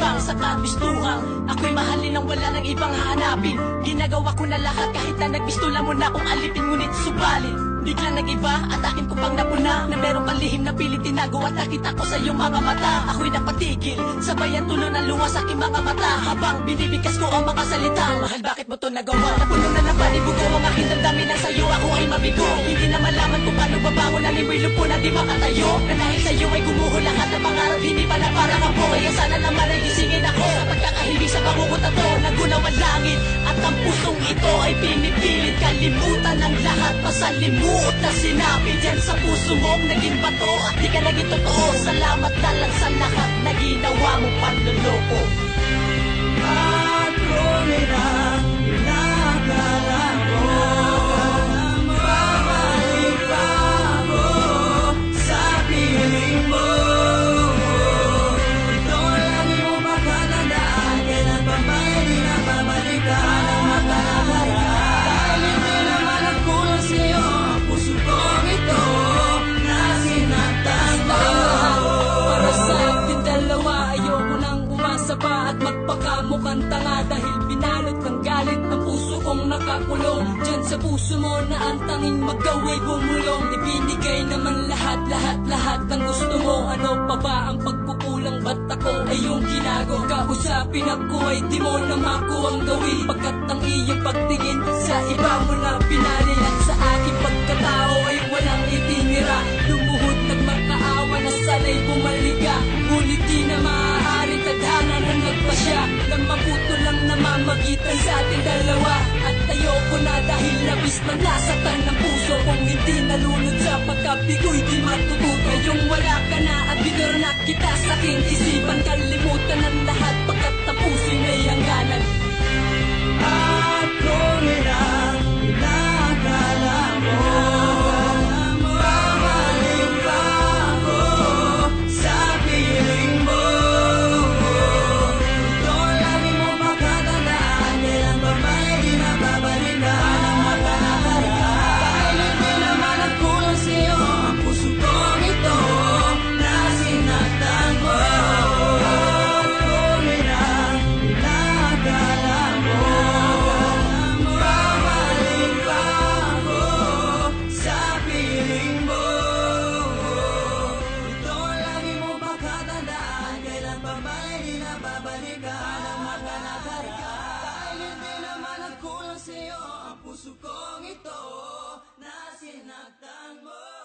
ibang sa kabistuhan. Ako'y mahalin nang wala ng ibang hahanapin. Ginagawa ko na lahat kahit na nagbistula mo na kung alipin, ngunit subalit bigla nag-iba at akin ko pang napuna na meron kang lihim na pilit tinago at nakita ko sa iyong mga mata. Ako'y napatigil, sabayan tulo ng luha sa aking mga mata habang binibigkas ko ang mga salita. Mahal, bakit mo to nagawa? Napuno na ng panibugo ang aking damdamin nang sa'yo ako ay mabigo. Hindi na malaman kung paano babango na liway lupo na di makatayo. Na dahil sa'yo ay gumuho lahat ng pangarap, hindi pala parang ako. Kaya sana naman ay gisingin ako sa pagkakahibig sa bangungot na to. Nagunaw ang langit at ang pusong ito ay pinipilit kalimutan ng lahat. Pasalimutan na sinabi dyan sa puso mong naging bato at di ka naging totoo. Salamat na lang sa lahat na ginawa mo panloloko. Ako nila inakala mo babalik pa ako sa piling mo. Ito lagi mo makalandaan, kailan pa ba hindi na babalik ka ng makaharap? Dahil hindi naman nagkulang sa'yo ang puso kong ito na sinaktan mo. Para sa atin dalawa, ayoko nang umasa pa at magpakamukhang tanga dahil binalot ng galit ng puso kong nakakulong. Diyan sa puso mo na ang tanging magaway bumulong. Ibinigay naman lahat ng gusto mo. Ano pa ba ang pagkukulang? Ba't ako ay yung ginago? Kausapin ako ay di mo na makuwang gawin, pagkat ang iyong pagtingin sa iba mo na pinali at sa aking pagkatao ay walang itinira. Lumuhod nagmakaawa na sana'y bumaliga, ngunit di na maaari tadhana na nagpasya ng mabuto lang na mamagitan sa ating dalawa. At ayoko na dahil labis na nasaktan ng puso kung hindi nalunod sa pagkabigoy di matututo. Ngayong wala ka na at binurnak kita sa aking isipan, kalimutan ng lahat pagkat tapusin ay hangganan. Ako nila inakala mo babalik pa ako sa piling mo. Ito lagi mo makatandaan, kailan pa ba hindi na babalik ka ng makaharap? Dahil hindi naman nagkulang sa'yo ang puso kong ito na sinaktan mo. Ako nila inakala mo babalik pa ako sa piling mo. Ito lagi mo makatandaan, kailan pa ba hindi na babalik ka ng makaharap? Dahil hindi naman nagkulang sa'yo ang puso kong ito na sinaktan mo.